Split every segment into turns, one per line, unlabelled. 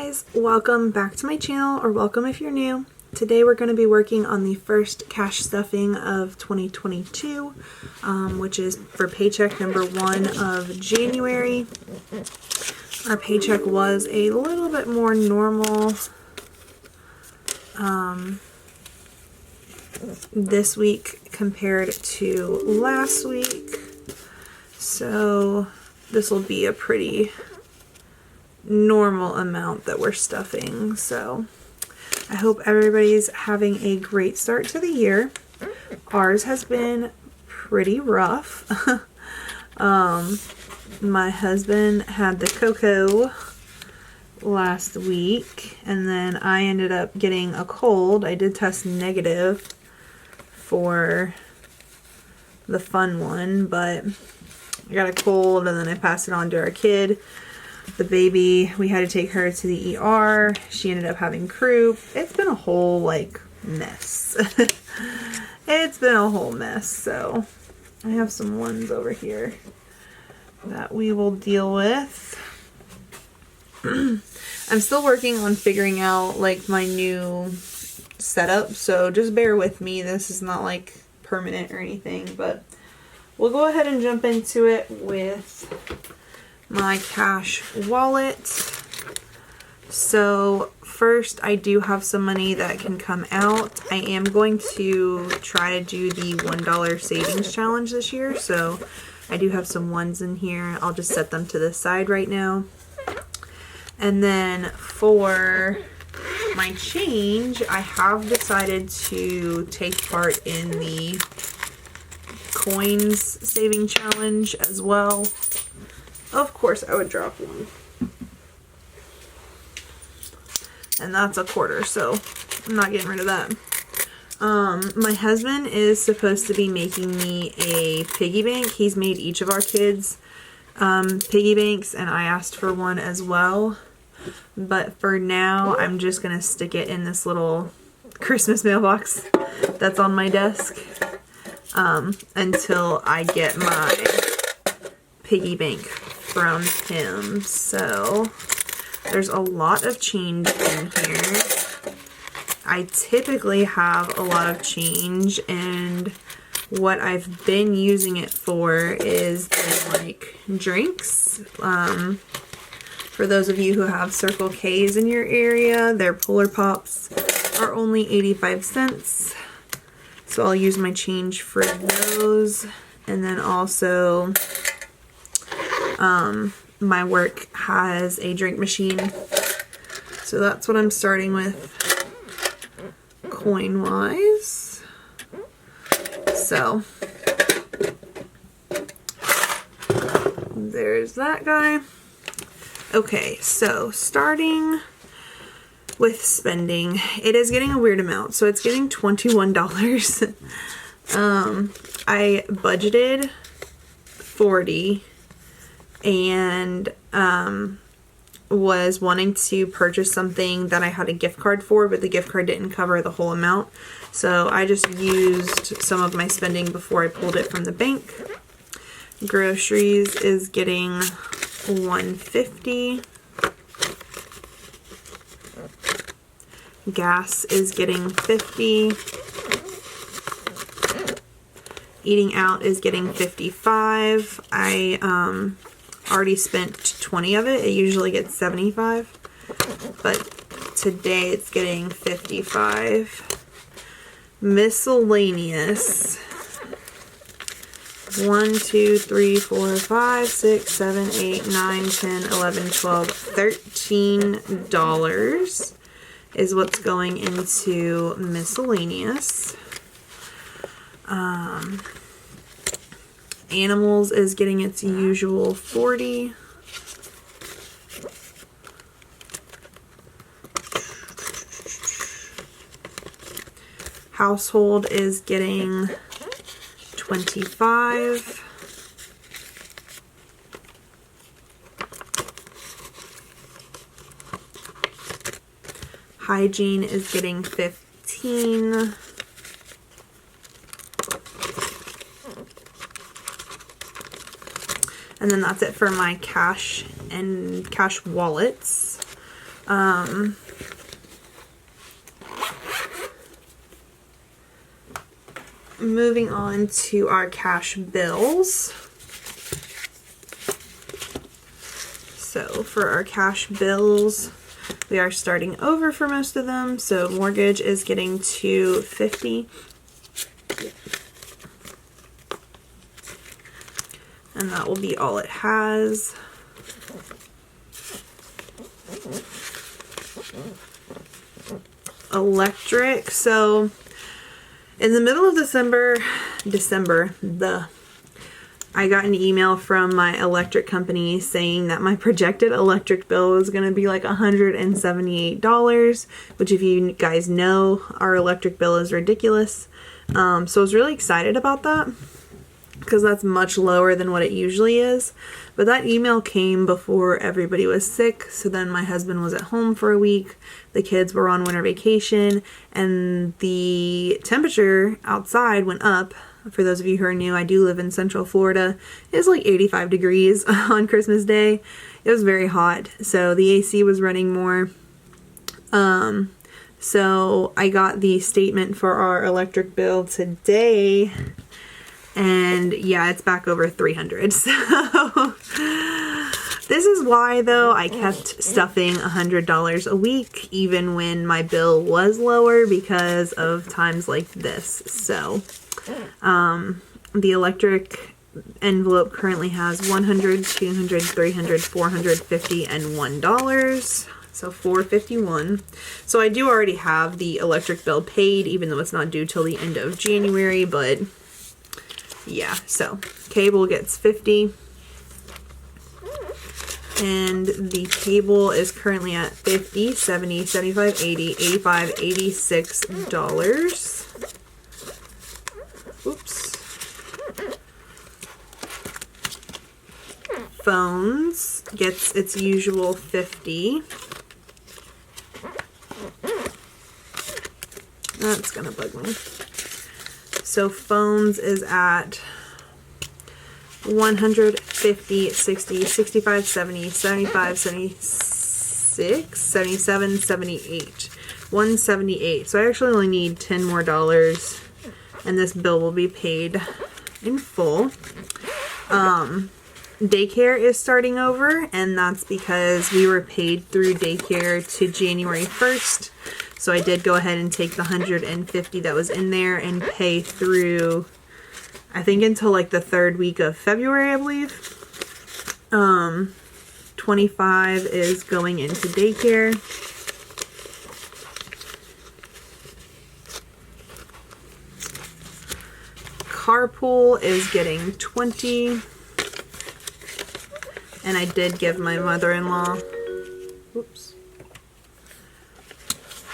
guys, welcome back to my channel, or welcome if you're new. Today we're going to be working on the first cash stuffing of 2022, which is for paycheck number 1 of January. Our paycheck was a little bit more normal this week compared to last week, so this will be a pretty normal amount that we're stuffing. So I hope everybody's having a great start to the year. Ours has been pretty rough. My husband had the cocoa last week, and then I ended up getting a cold. I did test negative for the fun one, but I got a cold and then I passed it on to our kid. The baby, we had to take her to the ER. She ended up having croup. It's been a whole mess. It's been a whole mess. So I have some ones over here that we will deal with. I'm still working on figuring out my new setup, so just bear with me. This is not permanent or anything, but we'll go ahead and jump into it with my cash wallet. So first, I do have some money that can come out. I am going to try to do the $1 savings challenge this year, so I do have some ones in here. I'll just set them to the side right now. And then for my change, I have decided to take part in the coins saving challenge as well. Of course, I would drop one. And that's a quarter, so I'm not getting rid of that. My husband is supposed to be making me a piggy bank. He's made each of our kids piggy banks, and I asked for one as well. But for now, I'm just going to stick it in this little Christmas mailbox that's on my desk until I get my piggy bank from him. So there's a lot of change in here. I typically have a lot of change, and what I've been using it for is drinks. For those of you who have Circle K's in your area, their Polar Pops are only 85 cents. So I'll use my change for those. And then also my work has a drink machine, so that's what I'm starting with coin wise. So there's that guy. Okay, so starting with spending, it is getting a weird amount, so it's getting $21. I budgeted $40 and was wanting to purchase something that I had a gift card for, but the gift card didn't cover the whole amount. So I just used some of my spending before I pulled it from the bank. Groceries is getting $150. Gas is getting $50. Eating out is getting $55. I already spent $20 of it. It usually gets $75, but today it's getting $55. Miscellaneous. 1, 2, 3, 4, 5, 6, 7, 8, 9, 10, 11, 12, $13 is what's going into miscellaneous. Animals is getting its usual $40. Household is getting $25. Hygiene is getting $15. And then that's it for my cash and cash wallets. Moving on to our cash bills. So for our cash bills, we are starting over for most of them. So mortgage is getting $250. And that will be all it has. Electric. So in the middle of December, I got an email from my electric company saying that my projected electric bill is going to be like $178, which if you guys know, our electric bill is ridiculous. So I was really excited about that because that's much lower than what it usually is. But that email came before everybody was sick, so then my husband was at home for a week, the kids were on winter vacation, and the temperature outside went up. For those of you who are new, I do live in Central Florida. It was like 85 degrees on Christmas Day. It was very hot, so the AC was running more. So I got the statement for our electric bill today, and yeah, it's back over 300. So this is why, though, I kept stuffing $100 a week, even when my bill was lower, because of times like this. So the electric envelope currently has $100, $200, $300, $450, and $1. So $451. So I do already have the electric bill paid, even though it's not due till the end of January, but yeah. So cable gets $50. And the cable is currently at $50, $70, $75, $80, $85, $86. Oops. Phones gets its usual $50. That's gonna bug me. So phones is at 150, 60, 65, 70, 75, 76, 77, 78. 178. So I actually only need 10 more dollars and this bill will be paid in full. Daycare is starting over, and that's because we were paid through daycare to January 1st. So I did go ahead and take the $150 that was in there and pay through, I think, until like the 3rd week of February, I believe. 25 is going into daycare. Carpool is getting 20. And I did give my mother-in-law, oops.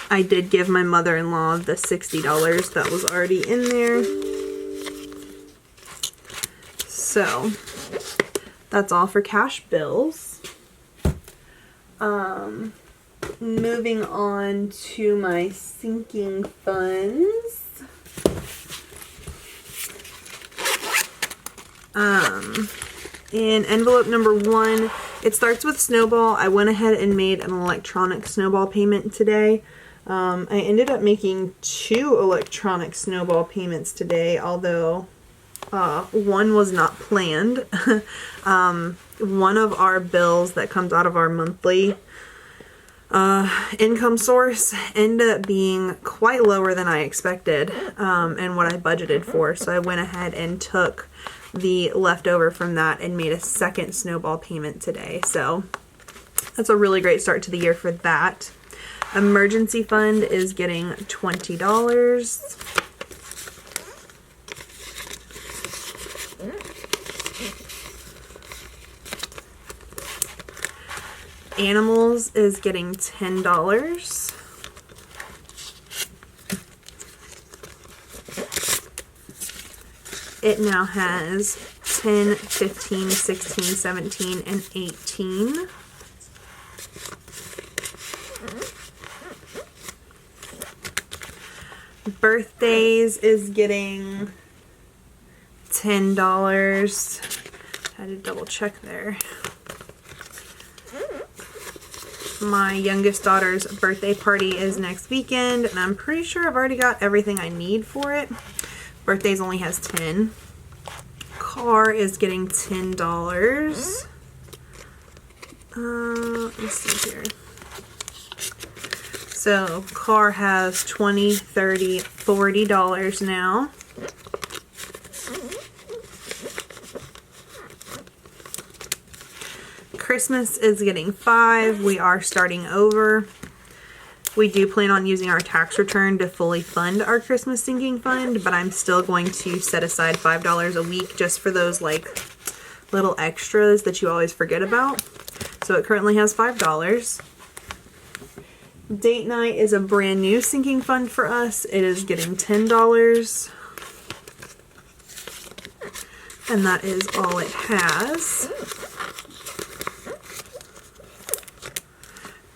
I did give my mother-in-law the $60 that was already in there. So that's all for cash bills. Moving on to my sinking funds. In envelope number 1, it starts with Snowball. I went ahead and made an electronic Snowball payment today. I ended up making 2 electronic Snowball payments today, although one was not planned. One of our bills that comes out of our monthly income source ended up being quite lower than I expected and what I budgeted for. So I went ahead and took the leftover from that and made a second Snowball payment today. So that's a really great start to the year for that. Emergency fund is getting $20. Animals is getting $10. It now has 10, 15, 16, 17, and 18. Birthdays is getting $10. I had to double check there. My youngest daughter's birthday party is next weekend, and I'm pretty sure I've already got everything I need for it. Birthdays only has 10. Car is getting $10. Let's see here. So car has $20, $30, $40 now. Christmas is getting $5. We are starting over. We do plan on using our tax return to fully fund our Christmas sinking fund, but I'm still going to set aside $5 a week just for those like little extras that you always forget about. So it currently has $5. Date night is a brand new sinking fund for us. It is getting $10. And that is all it has.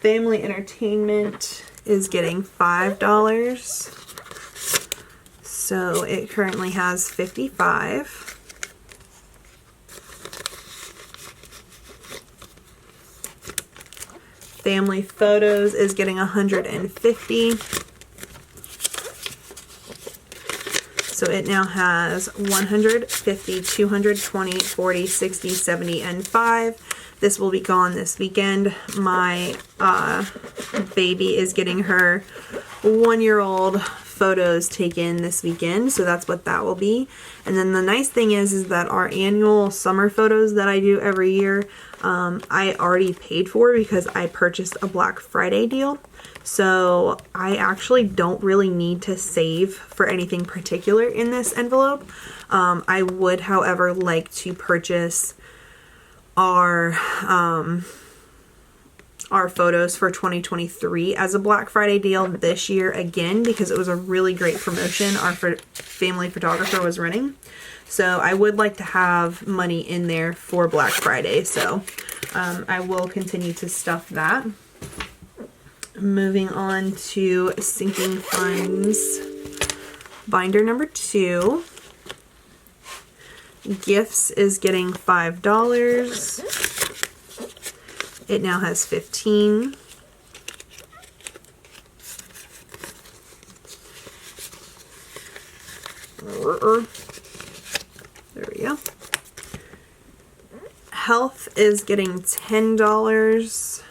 Family entertainment is getting $5. So it currently has $55. Family photos is getting $150. So it now has 150, 220, 40, 60, 70, and 5. This will be gone this weekend. My baby is getting her 1-year-old photos taken this weekend, so that's what that will be. And then the nice thing is that our annual summer photos that I do every year, I already paid for because I purchased a Black Friday deal. So I actually don't really need to save for anything particular in this envelope. I would, however, like to purchase our photos for 2023 as a Black Friday deal this year again, because it was a really great promotion our family photographer was running. So I would like to have money in there for Black Friday. So I will continue to stuff that. Moving on to sinking funds, binder number 2. Gifts is getting $5. It now has 15. There we go. Health is getting $10.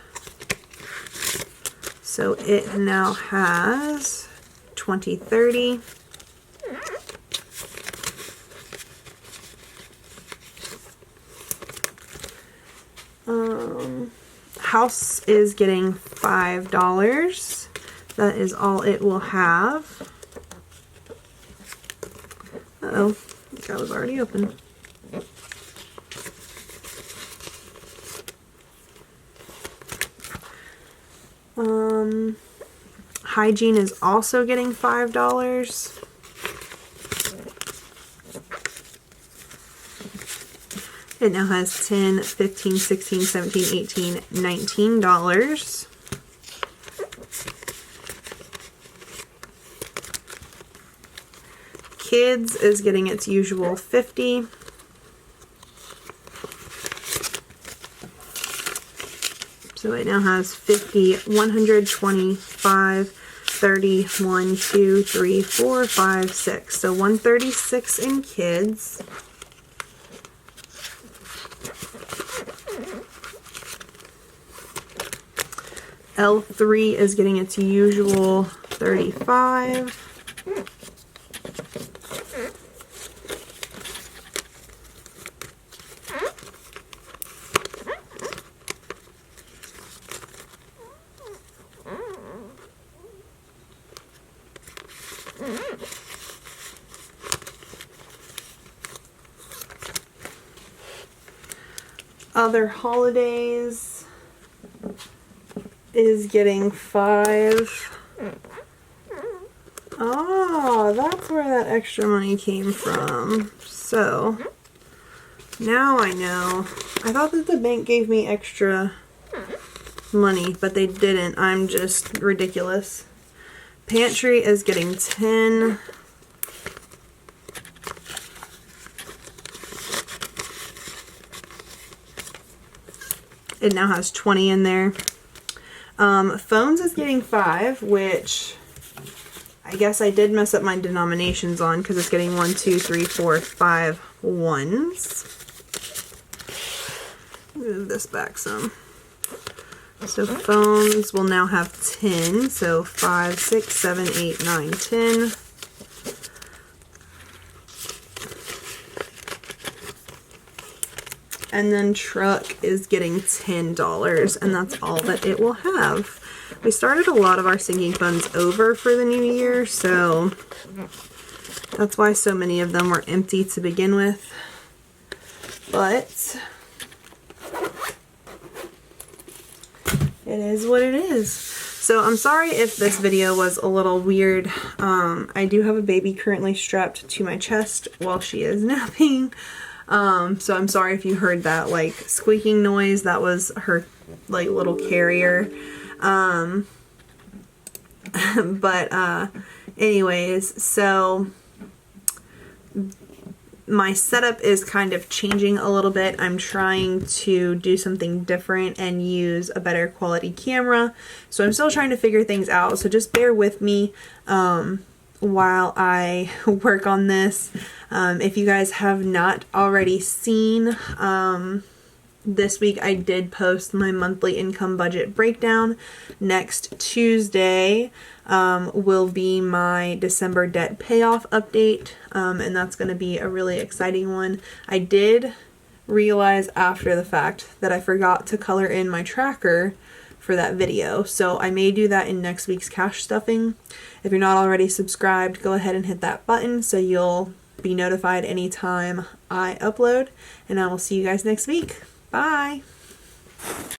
So it now has 20, 30. House is getting $5. That is all it will have. Uh-oh, that was already open. Hygiene is also getting $5. It now has 10, 15, 16, 17, 18, $19. Kids is getting its usual 50. So it now has 50, 125, 30, 1, 2, 3, 4, 5, 6. So 136 in kids. L3 is getting its usual 35. Other holidays is getting 5. Oh, that's where that extra money came from. So, now I know. I thought that the bank gave me extra money, but they didn't. I'm just ridiculous. Pantry is getting 10. It now has 20 in there. Phones is getting 5, which I guess I did mess up my denominations on because it's getting 1, 2, 3, 4, 5 ones. Move this back some. So phones will now have 10. So 5, 6, 7, 8, 9, 10. And then truck is getting $10, and that's all that it will have. We started a lot of our sinking funds over for the new year, so that's why so many of them were empty to begin with. But it is what it is. So I'm sorry if this video was a little weird. I do have a baby currently strapped to my chest while she is napping. So I'm sorry if you heard that like squeaking noise. That was her like little carrier. Anyways, so my setup is kind of changing a little bit. I'm trying to do something different and use a better quality camera. So I'm still trying to figure things out. So just bear with me while I work on this. If you guys have not already seen, this week I did post my monthly income budget breakdown. Next Tuesday will be my December debt payoff update, and that's going to be a really exciting one. I did realize after the fact that I forgot to color in my tracker for that video, so I may do that in next week's cash stuffing. If you're not already subscribed, go ahead and hit that button so you'll be notified anytime I upload, and I will see you guys next week. Bye!